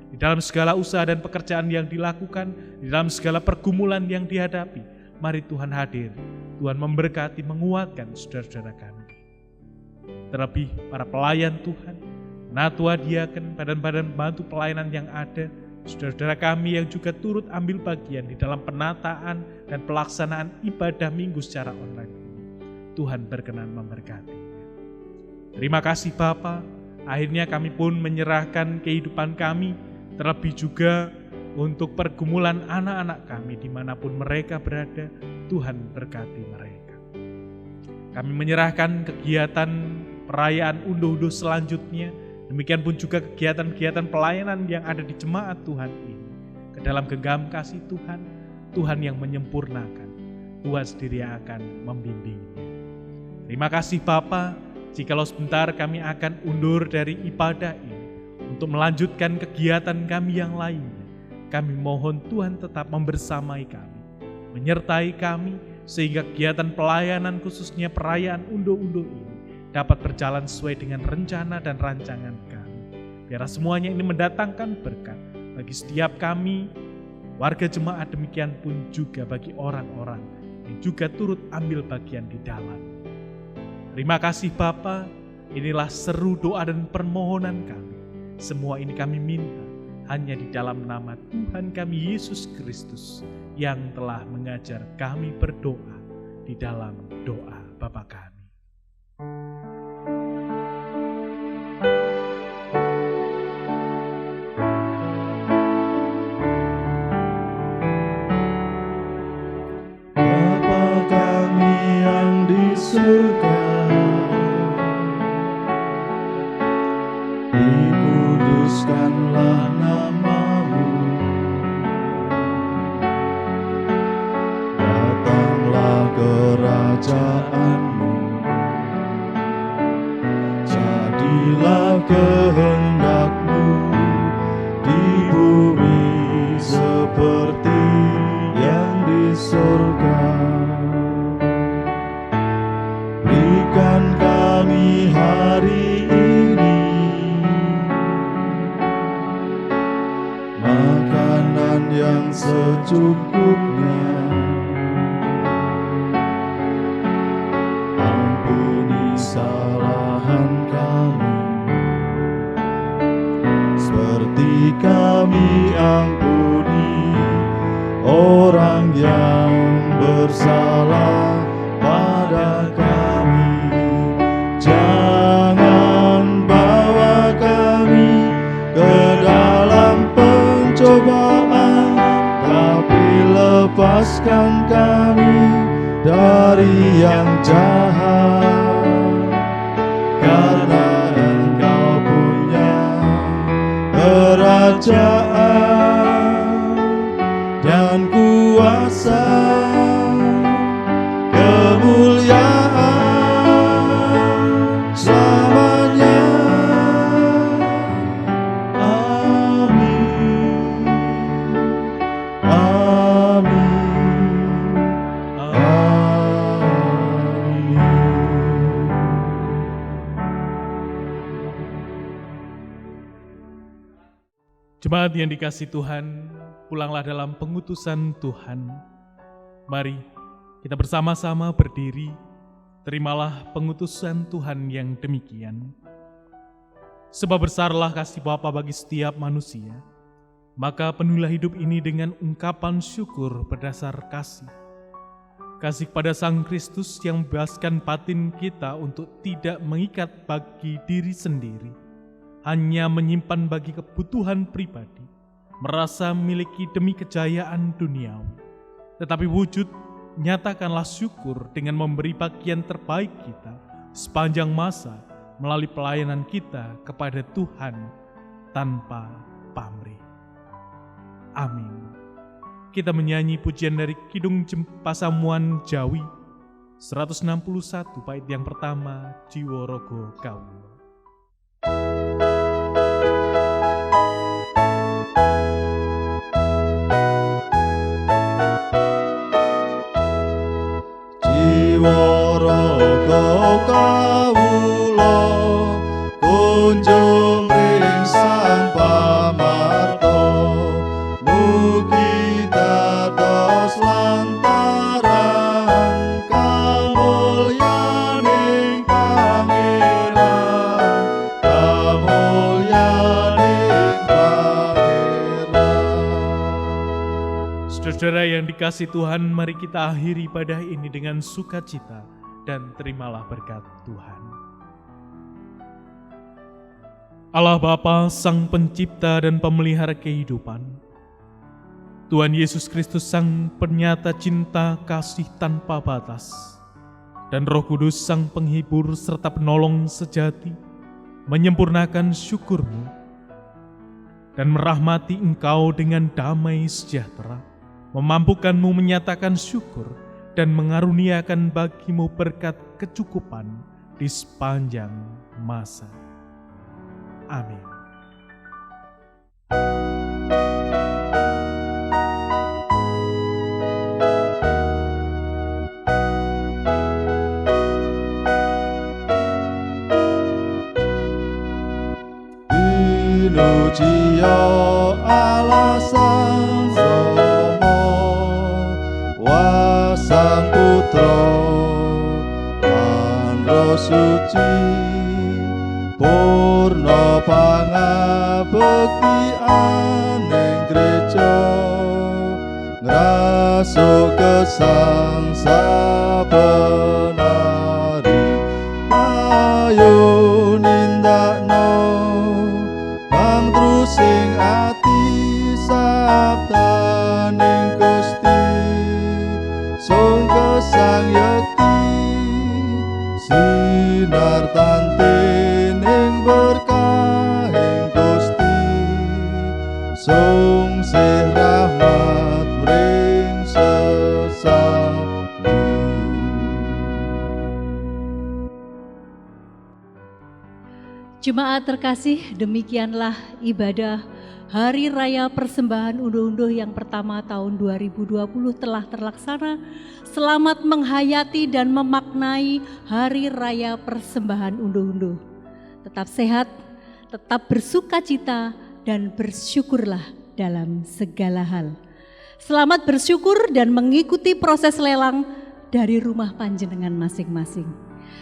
Di dalam segala usaha dan pekerjaan yang dilakukan, di dalam segala pergumulan yang dihadapi, mari Tuhan hadir. Tuhan memberkati, menguatkan saudara-saudara kami. Terlebih para pelayan Tuhan, penatua diaken, badan-badan bantu pelayanan yang ada, saudara-saudara kami yang juga turut ambil bagian di dalam penataan dan pelaksanaan ibadah minggu secara online ini. Tuhan berkenan memberkati. Terima kasih Bapa, akhirnya kami pun menyerahkan kehidupan kami, terlebih juga untuk pergumulan anak-anak kami dimanapun mereka berada. Tuhan berkati mereka. Kami menyerahkan kegiatan perayaan unduh-unduh selanjutnya, demikian pun juga kegiatan-kegiatan pelayanan yang ada di jemaat Tuhan ini, ke dalam genggam kasih Tuhan, Tuhan yang menyempurnakan, Tuhan sendiri yang akan membimbingnya. Terima kasih Bapa. Jikalau sebentar kami akan undur dari ibadah ini untuk melanjutkan kegiatan kami yang lainnya, kami mohon Tuhan tetap membersamai kami, menyertai kami, sehingga kegiatan pelayanan khususnya perayaan unduh-unduh ini dapat berjalan sesuai dengan rencana dan rancangan kami. Biarlah semuanya ini mendatangkan berkat bagi setiap kami, warga jemaat, demikian pun juga bagi orang-orang yang juga turut ambil bagian di dalam. Terima kasih Bapa, inilah seru doa dan permohonan kami. Semua ini kami minta hanya di dalam nama Tuhan kami Yesus Kristus yang telah mengajar kami berdoa di dalam doa Bapa kami. Bapa kami yang di surga, dikuduskanlah nama-Mu, datanglah kerajaan-Mu, jadilah kehendak-Mu di bumi seperti yang di surga. Berikan kami hari ini makanan yang secukupnya. Ampuni kesalahan kami, seperti kami ampuni orang yang bersalah pada kami. Jangan bawa kami ke dalam pencobaan, tapi lepaskan kami dari yang jahat. Karena Engkau punya kerajaan dan kuasa, kemuliaan selamanya. Amin. Amin. Amin. Jemaat yang dikasihi Tuhan, pulanglah dalam pengutusan Tuhan. Mari kita bersama-sama berdiri, terimalah pengutusan Tuhan yang demikian. Sebab besarlah kasih Bapa bagi setiap manusia, maka penuhilah hidup ini dengan ungkapan syukur berdasar kasih. Kasih kepada Sang Kristus yang membebaskan batin kita untuk tidak mengikat bagi diri sendiri, hanya menyimpan bagi kebutuhan pribadi, merasa memiliki demi kejayaan duniawi. Tetapi wujud, nyatakanlah syukur dengan memberi bagian terbaik kita sepanjang masa melalui pelayanan kita kepada Tuhan tanpa pamrih. Amin. Kita menyanyi pujian dari Kidung Pasamuan Jawi 161 bait yang pertama, Jiwa Rogo Kawula. Jiwa raga kawula kunjung ring Sang Pamarta, mugi dados lantaran kamulyaning Pangeran, kamulyaning Pangeran. Saudara yang dikasihi Tuhan, mari kita akhiri ibadah ini dengan sukacita dan terimalah berkat Tuhan. Allah Bapa, Sang Pencipta dan Pemelihara kehidupan, Tuhan Yesus Kristus, Sang Penyata cinta kasih tanpa batas, dan Roh Kudus, Sang Penghibur serta Penolong sejati, menyempurnakan syukur-Mu dan merahmati Engkau dengan damai sejahtera, memampukanmu menyatakan syukur dan mengaruniakan bagimu berkat kecukupan di sepanjang masa. Amin. Dilujiya Allah Sang Rama, Sang Putra lan Roh Suci, purna pangabektianing Gereja, ngrasuk gesang saben ari, ayo nindakno pangtrusing ati sabdaning Gusti, sung gesang yakti sinar tantening berkahing Gusti, sung sih rahmat mring sesami. Jemaat terkasih, demikianlah ibadah Hari Raya Persembahan Unduh-Unduh yang pertama tahun 2020 telah terlaksana. Selamat menghayati dan memaknai Hari Raya Persembahan Unduh-Unduh. Tetap sehat, tetap bersukacita, dan bersyukurlah dalam segala hal. Selamat bersyukur dan mengikuti proses lelang dari rumah panjenengan masing-masing.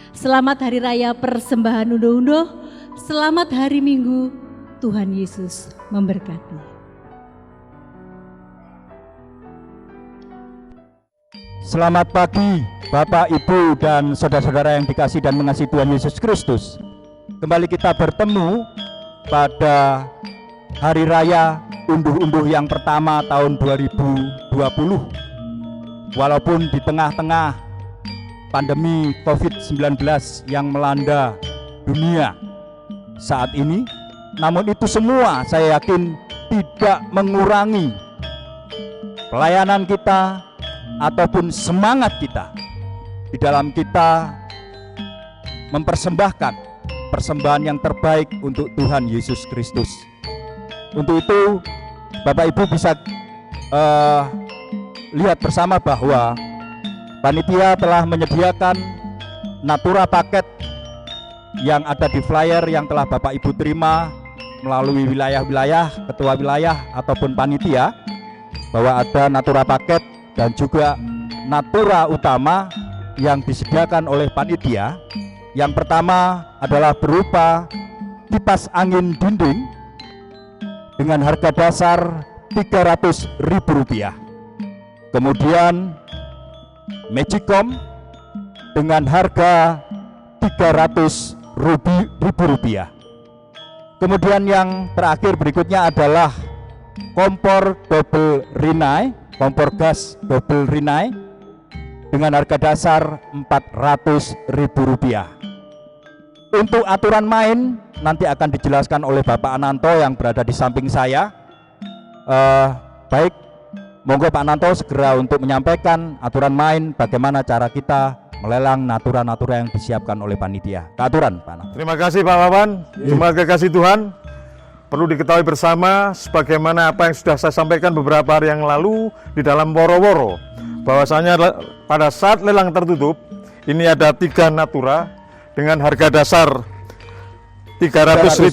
Selamat Hari Raya Persembahan Unduh-Unduh. Selamat hari Minggu, Tuhan Yesus memberkati. Selamat pagi Bapak, Ibu, dan saudara-saudara yang dikasihi dan mengasihi Tuhan Yesus Kristus. Kembali kita bertemu pada Hari Raya Unduh-Unduh yang pertama tahun 2020. Walaupun di tengah-tengah pandemi COVID-19 yang melanda dunia saat ini, namun itu semua saya yakin tidak mengurangi pelayanan kita ataupun semangat kita di dalam kita mempersembahkan persembahan yang terbaik untuk Tuhan Yesus Kristus. Untuk itu Bapak Ibu bisa lihat bersama bahwa panitia telah menyediakan natura paket yang ada di flyer yang telah Bapak Ibu terima melalui wilayah-wilayah, ketua wilayah ataupun panitia, bahwa ada natura paket dan juga natura utama yang disediakan oleh panitia. Yang pertama adalah berupa kipas angin dinding dengan harga dasar Rp300.000. Kemudian Magicom dengan harga Rp300.000. Kemudian yang terakhir berikutnya adalah kompor double Rinnai, kompor gas double Rinnai dengan harga dasar Rp400.000. Untuk aturan main nanti akan dijelaskan oleh Bapak Ananto yang berada di samping saya. Baik, monggo Pak Ananto segera untuk menyampaikan aturan main, bagaimana cara kita melelang natura-natura yang disiapkan oleh panitia. Keaturan Pak Ananto. Terima kasih Pak Wawan. Jemaat kekasih Tuhan, perlu diketahui bersama sebagaimana apa yang sudah saya sampaikan beberapa hari yang lalu di dalam woro-woro, bahwasanya pada saat lelang tertutup ini ada 3 natura dengan harga dasar Rp300.000,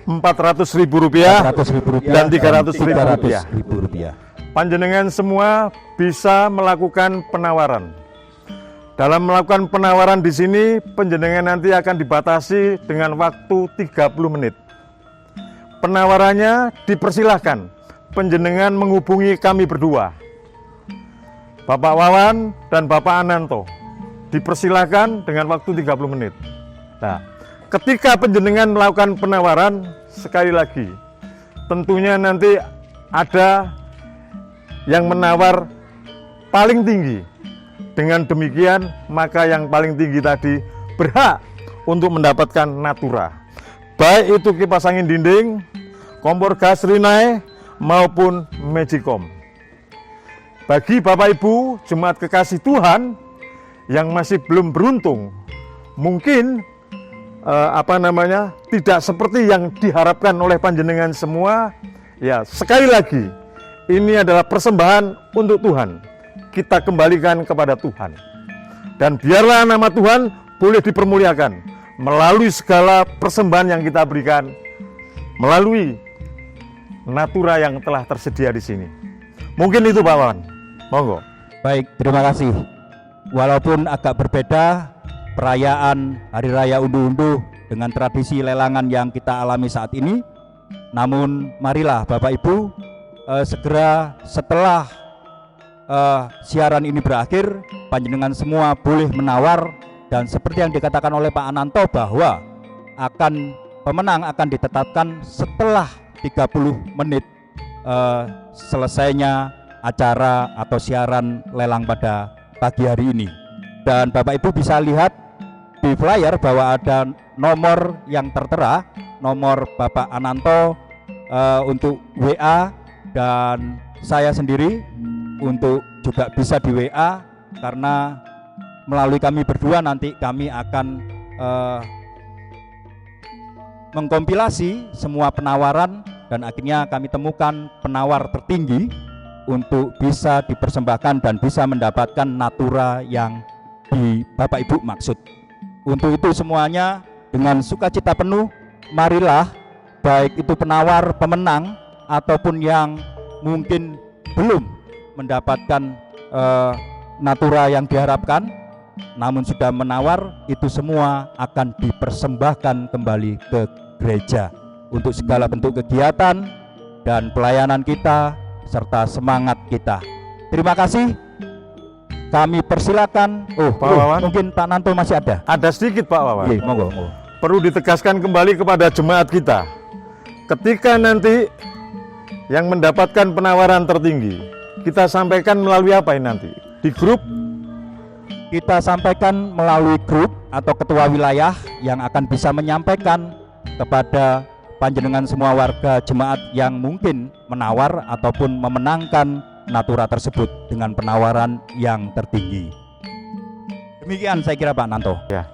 Rp400.000 dan Rp300.000. Panjenengan semua bisa melakukan penawaran. Dalam melakukan penawaran di sini, panjenengan nanti akan dibatasi dengan waktu 30 menit. Penawarannya dipersilahkan panjenengan menghubungi kami berdua, Bapak Wawan dan Bapak Ananto. Dipersilahkan dengan waktu 30 menit. Nah, ketika panjenengan melakukan penawaran, sekali lagi, tentunya nanti ada yang menawar paling tinggi. Dengan demikian, maka yang paling tinggi tadi berhak untuk mendapatkan natura. Baik itu kipas angin dinding, kompor gas Rinnai, maupun Magicom. Bagi Bapak Ibu, jemaat kekasih Tuhan yang masih belum beruntung, mungkin tidak seperti yang diharapkan oleh panjenengan semua. Ya, sekali lagi, ini adalah persembahan untuk Tuhan. Kita kembalikan kepada Tuhan. Dan biarlah nama Tuhan boleh dipermuliakan melalui segala persembahan yang kita berikan, melalui natura yang telah tersedia di sini. Mungkin itu Pak Wawan. Monggo. Baik, terima kasih. Walaupun agak berbeda perayaan Hari Raya Unduh-Unduh dengan tradisi lelangan yang kita alami saat ini, namun marilah Bapak Ibu segera setelah siaran ini berakhir, panjenengan semua boleh menawar, dan seperti yang dikatakan oleh Pak Ananto bahwa pemenang akan ditetapkan setelah 30 menit selesainya acara atau siaran lelang pada pagi hari ini. Dan Bapak Ibu bisa lihat di flyer bahwa ada nomor yang tertera, nomor Bapak Ananto untuk WA, dan saya sendiri untuk juga bisa di WA, karena melalui kami berdua nanti kami akan mengkompilasi semua penawaran dan akhirnya kami temukan penawar tertinggi untuk bisa dipersembahkan dan bisa mendapatkan natura yang di Bapak Ibu maksud. Untuk itu semuanya dengan sukacita penuh, marilah baik itu penawar pemenang ataupun yang mungkin belum mendapatkan natura yang diharapkan namun sudah menawar, itu semua akan dipersembahkan kembali ke gereja untuk segala bentuk kegiatan dan pelayanan kita serta semangat kita. Terima kasih. Kami persilakan. Pak Wawan, mungkin Pak Nanto masih ada. Ada sedikit Pak Wawan. Monggo. Perlu ditegaskan kembali kepada jemaat kita. Ketika nanti yang mendapatkan penawaran tertinggi, kita sampaikan melalui apa ini nanti? Di grup? Kita sampaikan melalui grup atau ketua wilayah yang akan bisa menyampaikan kepada panjenengan semua warga jemaat yang mungkin menawar ataupun memenangkan natura tersebut dengan penawaran yang tertinggi. Demikian saya kira Pak Nanto. Ya.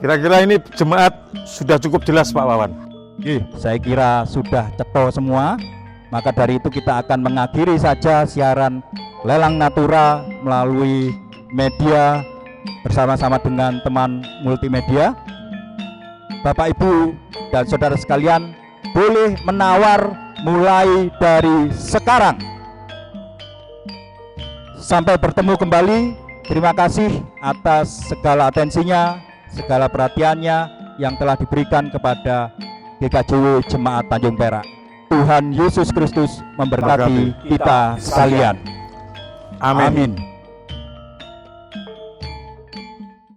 Kira-kira ini jemaat sudah cukup jelas Pak Wawan. Saya kira sudah ceto semua. Maka dari itu kita akan mengakhiri saja siaran lelang natura melalui media bersama-sama dengan teman multimedia. Bapak Ibu dan saudara sekalian boleh menawar mulai dari sekarang. Sampai bertemu kembali. Terima kasih atas segala atensinya, segala perhatiannya yang telah diberikan kepada GKJW Jemaat Tanjung Perak. Tuhan Yesus Kristus memberkati kita sekalian. Amin. Amin.